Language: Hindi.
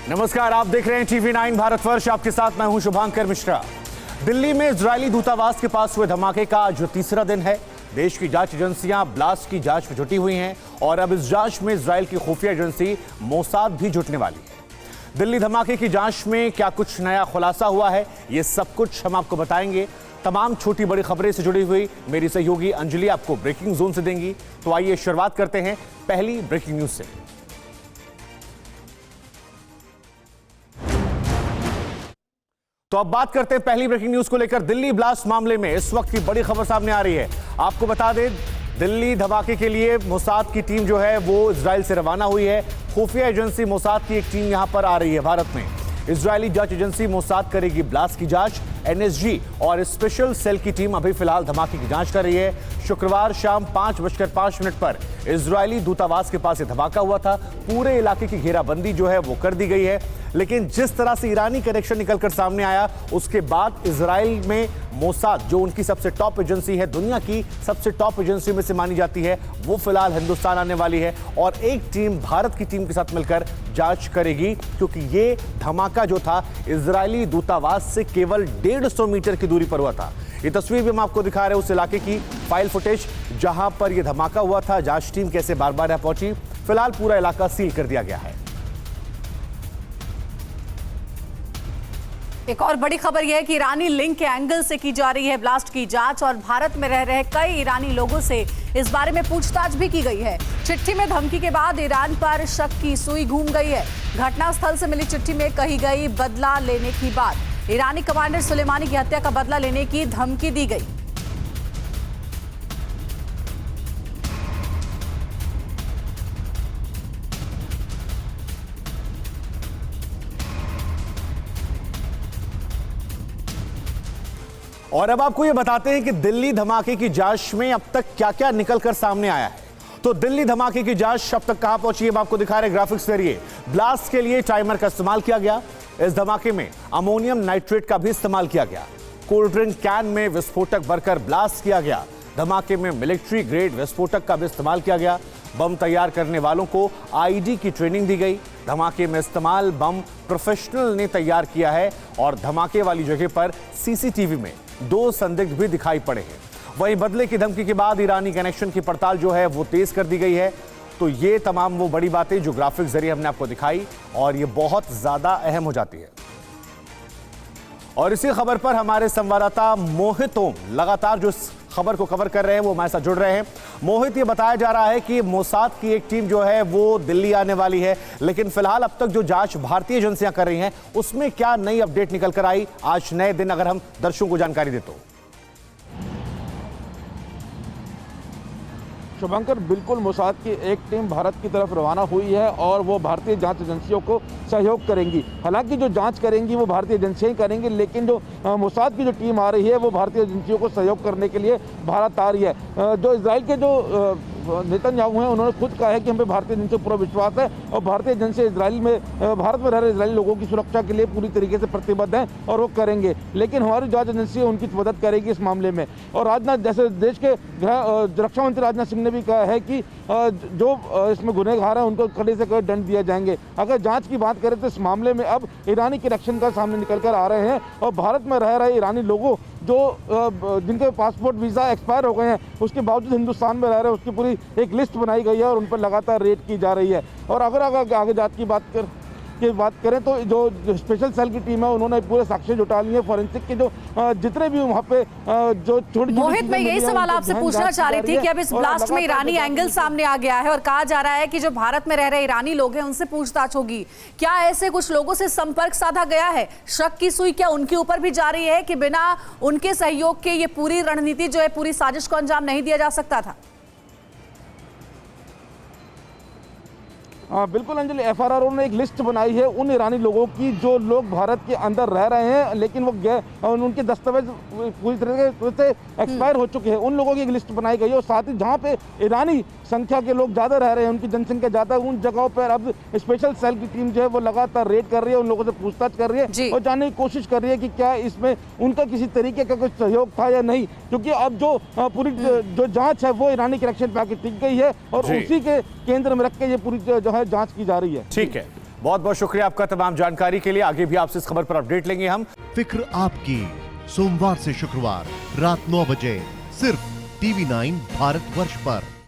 नमस्कार, आप देख रहे हैं TV9 भारतवर्ष। आपके साथ मैं हूं शुभांकर मिश्रा। दिल्ली में इजरायली दूतावास के पास हुए धमाके का आज तीसरा दिन है। देश की जांच एजेंसियां ब्लास्ट की जांच में जुटी हुई हैं और अब इस जांच में इजराइल की खुफिया एजेंसी मोसाद भी जुटने वाली है। दिल्ली धमाके की जांच में क्या कुछ नया खुलासा हुआ है, ये सब कुछ हम आपको बताएंगे। तमाम छोटी बड़ी खबरें से जुड़ी हुई मेरी सहयोगी अंजलि आपको ब्रेकिंग जोन से देंगी। तो आइए शुरुआत करते हैं पहली ब्रेकिंग न्यूज से। तो अब बात करते हैं पहली ब्रेकिंग न्यूज को लेकर। दिल्ली ब्लास्ट मामले में इस वक्त की बड़ी खबर सामने आ रही है। आपको बता दें, दिल्ली धमाके के लिए मोसाद की टीम जो है वो इजराइल से रवाना हुई है। खुफिया एजेंसी मोसाद की एक टीम यहां पर आ रही है भारत में। इजरायली जांच एजेंसी मोसाद करेगी ब्लास्ट की जांच। एनएसजी और स्पेशल सेल की टीम अभी फिलहाल धमाके की जांच कर रही है। शुक्रवार शाम 5:05 पर इजरायली दूतावास के पास ये धमाका हुआ था। पूरे इलाके की घेराबंदी जो है वो कर दी गई है, लेकिन जिस तरह से ईरानी कनेक्शन निकलकर सामने आया उसके बाद इजराइल में मोसाद, जो उनकी सबसे टॉप एजेंसी है, दुनिया की सबसे टॉप एजेंसी में से मानी जाती है, वो फिलहाल हिंदुस्तान आने वाली है और एक टीम भारत की टीम के साथ मिलकर जांच करेगी, क्योंकि ये धमाका जो था इजरायली दूतावास से केवल 150 मीटर की दूरी पर हुआ था। ये तस्वीर भी हम आपको दिखा रहे हैं उस इलाके की फाइल फुटेज जहां पर यह धमाका हुआ था। जांच टीम कैसे बार बार यहां पहुंची। फिलहाल पूरा इलाका सील कर दिया गया है। एक और बड़ी खबर यह है कि ईरानी लिंक के एंगल से की जा रही है ब्लास्ट की जांच और भारत में रह रहे कई ईरानी लोगों से इस बारे में पूछताछ भी की गई है। चिट्ठी में धमकी के बाद ईरान पर शक की सुई घूम गई है। घटनास्थल से मिली चिट्ठी में कही गई बदला लेने की बात। ईरानी कमांडर सुलेमानी की हत्या का बदला लेने की धमकी दी गई। और अब आपको यह बताते हैं कि दिल्ली धमाके की जांच में अब तक क्या क्या निकलकर सामने आया है। तो दिल्ली धमाके की जांच अब तक कहां पहुंची है, हम आपको दिखा रहे ग्राफिक्स के जरिए। ब्लास्ट के लिए टाइमर का इस्तेमाल किया गया। इस धमाके में अमोनियम नाइट्रेट का भी इस्तेमाल किया गया। कोल्ड ड्रिंक कैन में विस्फोटक भरकर ब्लास्ट किया गया। धमाके में मिलिट्री ग्रेड विस्फोटक का भी इस्तेमाल किया गया। बम तैयार करने वालों को आईडी की ट्रेनिंग दी गई। धमाके में इस्तेमाल बम प्रोफेशनल ने तैयार किया है और धमाके वाली जगह पर सीसीटीवी में 2 संदिग्ध भी दिखाई पड़े हैं। वहीं बदले की धमकी के बाद ईरानी कनेक्शन की पड़ताल जो है वो तेज कर दी गई है। तो ये तमाम वो बड़ी बातें जो ग्राफिक्स जरिए हमने आपको दिखाई और ये बहुत ज्यादा अहम हो जाती है। और इसी खबर पर हमारे संवाददाता मोहित ओम लगातार जो खबर को कवर कर रहे हैं वो हमारे साथ जुड़ रहे हैं। मोहित, ये बताया जा रहा है कि मोसाद की एक टीम जो है वो दिल्ली आने वाली है, लेकिन फिलहाल अब तक जो जांच भारतीय एजेंसियां कर रही हैं उसमें क्या नई अपडेट निकल कर आई आज नए दिन, अगर हम दर्शकों को जानकारी दें तो। शुभंकर, बिल्कुल मोसाद की एक टीम भारत की तरफ रवाना हुई है और वो भारतीय जांच एजेंसियों को सहयोग करेंगी। हालांकि जो जांच करेंगी वो भारतीय एजेंसियां ही करेंगी, लेकिन जो मोसाद की जो टीम आ रही है वो भारतीय एजेंसियों को सहयोग करने के लिए भारत आ रही है। जो इजराइल के जो नेतन्याहू हैं उन्होंने खुद कहा है कि हमें भारतीय एजेंसी पर पूरा विश्वास है और भारतीय एजेंसी भारत में रह रहे इजरायली लोगों की सुरक्षा के लिए पूरी तरीके से प्रतिबद्ध हैं और वो करेंगे। लेकिन हमारी जांच एजेंसी उनकी मदद करेगी इस मामले में। और राजनाथ, जैसे देश के रक्षा मंत्री राजनाथ सिंह ने भी कहा है कि जो इसमें गुनहगार हैं उनको कड़े से कड़े दंड दिए जाएंगे। अगर जांच की बात करें तो इस मामले में अब ईरानी कनेक्शन का सामने निकल कर आ रहे हैं और भारत में रह रहे ईरानी लोगों जिनके पासपोर्ट वीज़ा एक्सपायर हो गए हैं उसके बावजूद हिंदुस्तान में रह रहे हैं, उसकी पूरी एक लिस्ट बनाई गई है और उन पर लगातार रेड की जा रही है। और अगर आगे जांच की बात करें तो जो स्पेशल सेल की टीम है उन्होंने पूरे साक्ष्य जुटा लिए हैं। फॉरेंसिक के जो जितने भी वहाँ पे जो छोटी मोहित, मैं यही सवाल आपसे पूछना चाह रही थी कि अब इस ब्लास्ट में ईरानी एंगल सामने आ गया है और कहा जा रहा है कि जो भारत में रह रहे ईरानी लोग हैं उनसे पूछताछ होगी। क्या ऐसे कुछ लोगों से संपर्क साधा गया है? शक की सुई क्या उनके ऊपर भी जा रही है कि बिना उनके सहयोग के ये पूरी रणनीति जो है, पूरी साजिश को अंजाम नहीं दिया जा सकता था? बिल्कुल अंजलि, FRRO ने एक लिस्ट बनाई है उन ईरानी लोगों की जो लोग भारत के अंदर रह रहे हैं लेकिन वो उनके दस्तावेज पूरी तरीके से एक्सपायर हो चुके हैं। उन लोगों की एक लिस्ट बनाई गई है और साथ ही जहाँ पे ईरानी संख्या के लोग ज़्यादा रह रहे हैं, उनकी जनसंख्या ज़्यादा है, उन जगहों पर अब स्पेशल सेल की टीम जो है वो लगातार रेड कर रही है, उन लोगों से पूछताछ कर रही है और जानने की कोशिश कर रही है कि क्या इसमें उनका किसी तरीके का कुछ सहयोग था या नहीं। क्योंकि अब जो पूरी जो जाँच है वो ईरानी कनेक्शन पे आके टिक गई है और उसी के केंद्र में रख के ये पूरी जो है जांच की जा रही है। ठीक है, बहुत बहुत शुक्रिया आपका तमाम जानकारी के लिए। आगे भी आपसे इस खबर पर अपडेट लेंगे हम। फिक्र आपकी, सोमवार से शुक्रवार रात 9 बजे सिर्फ TV9 भारतवर्ष पर।